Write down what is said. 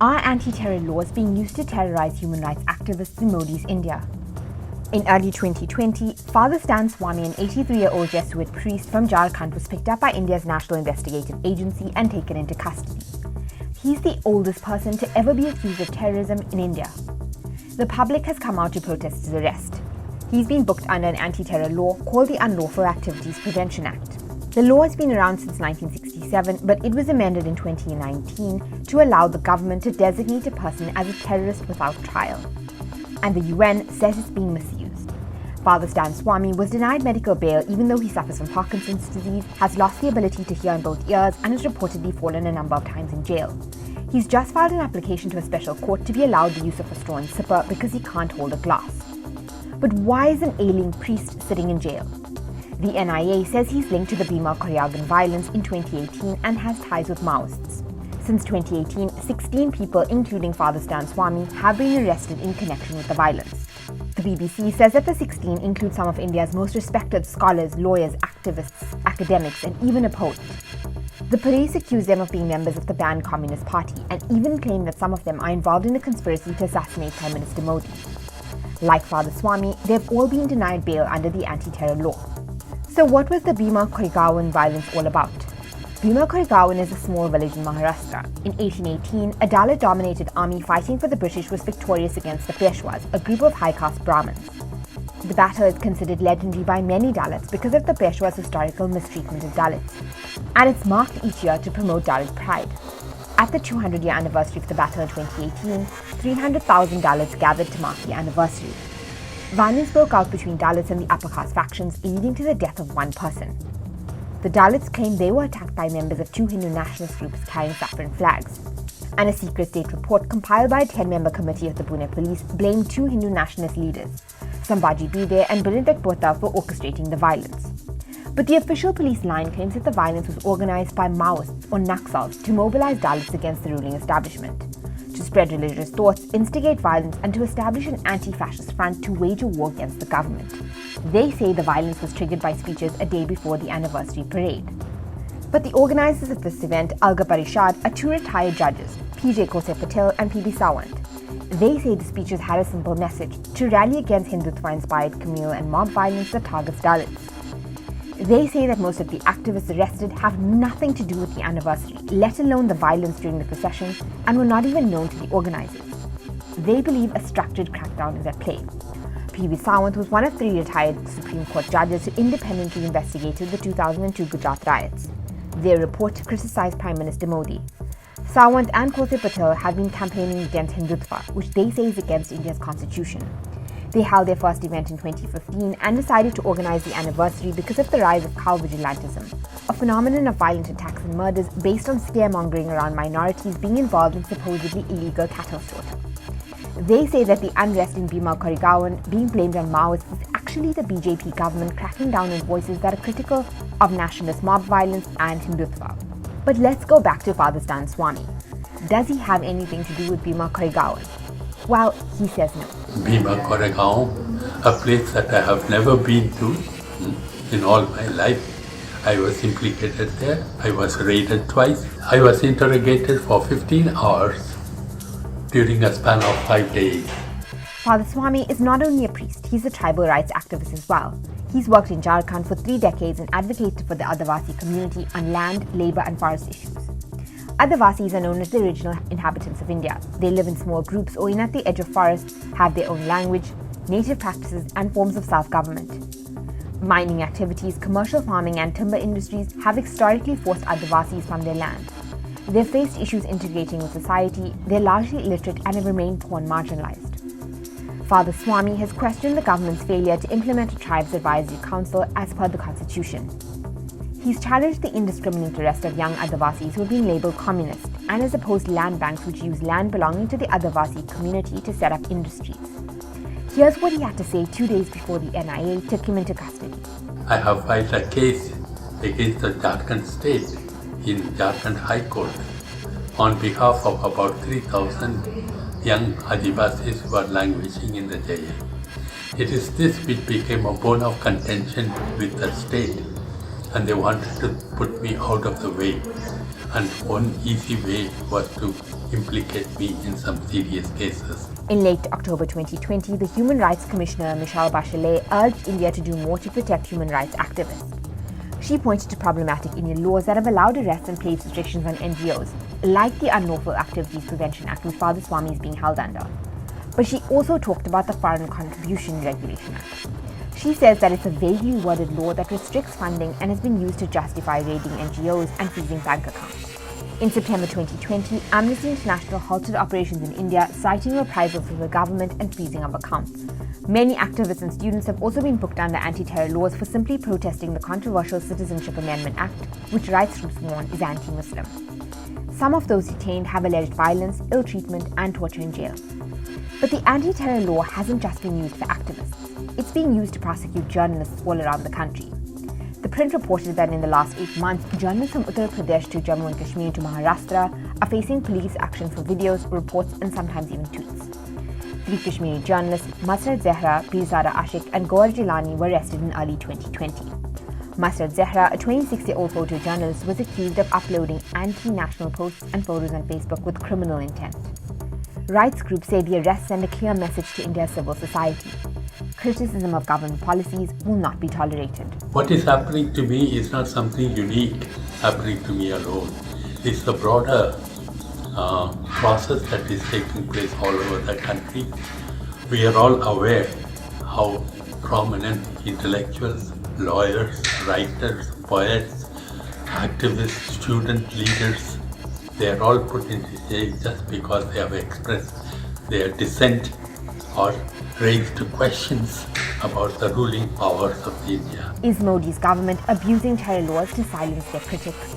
Are anti-terror laws being used to terrorize human rights activists in Modi's India? In early 2020, Father Stan Swamy, an 83-year-old Jesuit priest from Jharkhand, was picked up by India's National Investigative Agency and taken into custody. He's the oldest person to ever be accused of terrorism in India. The public has come out to protest his arrest. He's been booked under an anti-terror law called the Unlawful Activities Prevention Act. The law has been around since 1967, but it was amended in 2019 to allow the government to designate a person as a terrorist without trial. And the UN says it's being misused. Father Stan Swamy was denied medical bail even though he suffers from Parkinson's disease, has lost the ability to hear in both ears, and has reportedly fallen a number of times in jail. He's just filed an application to a special court to be allowed the use of a straw and sipper because he can't hold a glass. But why is an ailing priest sitting in jail? The NIA says he's linked to the Bhima-Koregaon violence in 2018 and has ties with Maoists. Since 2018, 16 people, including Father Stan Swamy, have been arrested in connection with the violence. The BBC says that the 16 include some of India's most respected scholars, lawyers, activists, academics, and even a poet. The police accuse them of being members of the banned Communist Party and even claim that some of them are involved in a conspiracy to assassinate Prime Minister Modi. Like Father Swamy, they've all been denied bail under the anti-terror law. So what was the Bhima-Koregaon violence all about? Bhima-Koregaon is a small village in Maharashtra. In 1818, a Dalit-dominated army fighting for the British was victorious against the Peshwas, a group of high-caste Brahmins. The battle is considered legendary by many Dalits because of the Peshwas' historical mistreatment of Dalits, and it's marked each year to promote Dalit pride. At the 200-year anniversary of the battle in 2018, 300,000 Dalits gathered to mark the anniversary. Violence broke out between Dalits and the upper caste factions, leading to the death of one person. The Dalits claimed they were attacked by members of two Hindu nationalist groups carrying saffron flags. And a secret state report compiled by a 10-member committee of the Pune police blamed two Hindu nationalist leaders, Sambhaji Bide and Birendranath Bhutta, for orchestrating the violence. But the official police line claims that the violence was organized by Maoists or Naxals to mobilize Dalits against the ruling establishment, to spread religious thoughts, instigate violence, and to establish an anti-fascist front to wage a war against the government. They say the violence was triggered by speeches a day before the anniversary parade. But the organizers of this event, Alga Parishad, are two retired judges, P.J. Kose Patel and P.B. Sawant. They say the speeches had a simple message: to rally against Hindutva-inspired communal and mob violence that targets Dalits. They say that most of the activists arrested have nothing to do with the anniversary, let alone the violence during the procession, and were not even known to the organizers. They believe a structured crackdown is at play. P.B. Sawant was one of three retired Supreme Court judges who independently investigated the 2002 Gujarat riots. Their report criticized Prime Minister Modi. Sawant and Kose Patel have been campaigning against Hindutva, which they say is against India's constitution. They held their first event in 2015 and decided to organize the anniversary because of the rise of cow vigilantism, a phenomenon of violent attacks and murders based on scaremongering around minorities being involved in supposedly illegal cattle slaughter. They say that the unrest in Bhima-Koregaon being blamed on Maoists is actually the BJP government cracking down on voices that are critical of nationalist mob violence and Hindutva. But let's go back to Father Stan Swamy. Does he have anything to do with Bhima-Koregaon? Well, he says no. Bhima-Koregaon, a place that I have never been to in all my life. I was implicated there. I was raided twice. I was interrogated for 15 hours during a span of 5 days. Father Swamy is not only a priest, he's a tribal rights activist as well. He's worked in Jharkhand for 3 decades and advocated for the Adivasi community on land, labor, and forest issues. Adivasis are known as the original inhabitants of India. They live in small groups or in at the edge of forests, have their own language, native practices, and forms of self-government. Mining activities, commercial farming, and timber industries have historically forced Adivasis from their land. They've faced issues integrating with society, they're largely illiterate, and have remained poor and marginalized. Father Swamy has questioned the government's failure to implement a tribe's advisory council as per the constitution. He's challenged the indiscriminate arrest of young Adivasis who have been labeled communist and has opposed land banks which use land belonging to the Adivasi community to set up industries. Here's what he had to say 2 days before the NIA took him into custody. I have filed a case against the Jharkhand state in Jharkhand High Court on behalf of about 3,000 young Adivasis who are languishing in the jail. It is this which became a bone of contention with the state, and they wanted to put me out of the way. And one easy way was to implicate me in some serious cases. In late October 2020, the Human Rights Commissioner Michelle Bachelet urged India to do more to protect human rights activists. She pointed to problematic Indian laws that have allowed arrests and placed restrictions on NGOs, like the Unlawful Activities Prevention Act, which Father Swami is being held under. But she also talked about the Foreign Contribution Regulation Act. She says that it's a vaguely worded law that restricts funding and has been used to justify raiding NGOs and freezing bank accounts. In September 2020, Amnesty International halted operations in India, citing reprisals from the government and freezing of accounts. Many activists and students have also been booked under anti-terror laws for simply protesting the controversial Citizenship Amendment Act, which rights groups warn is anti-Muslim. Some of those detained have alleged violence, ill treatment, and torture in jail. But the anti-terror law hasn't just been used for activists. It's being used to prosecute journalists all around the country. The print reported that in the last 8 months, journalists from Uttar Pradesh to Jammu and Kashmir to Maharashtra are facing police action for videos, reports, and sometimes even tweets. 3 Kashmiri journalists, Masrad Zehra, Pirzada Ashik, and Gaur Jilani were arrested in early 2020. Masrad Zehra, a 26-year-old photojournalist, was accused of uploading anti-national posts and photos on Facebook with criminal intent. Rights groups say the arrests send a clear message to India's civil society. Criticism of government policies will not be tolerated. What is happening to me is not something unique happening to me alone. It's a broader process that is taking place all over the country. We are all aware how prominent intellectuals, lawyers, writers, poets, activists, student leaders, they are all put into jail just because they have expressed their dissent or raised questions about the ruling powers of India. Is Modi's government abusing terror laws to silence their critics?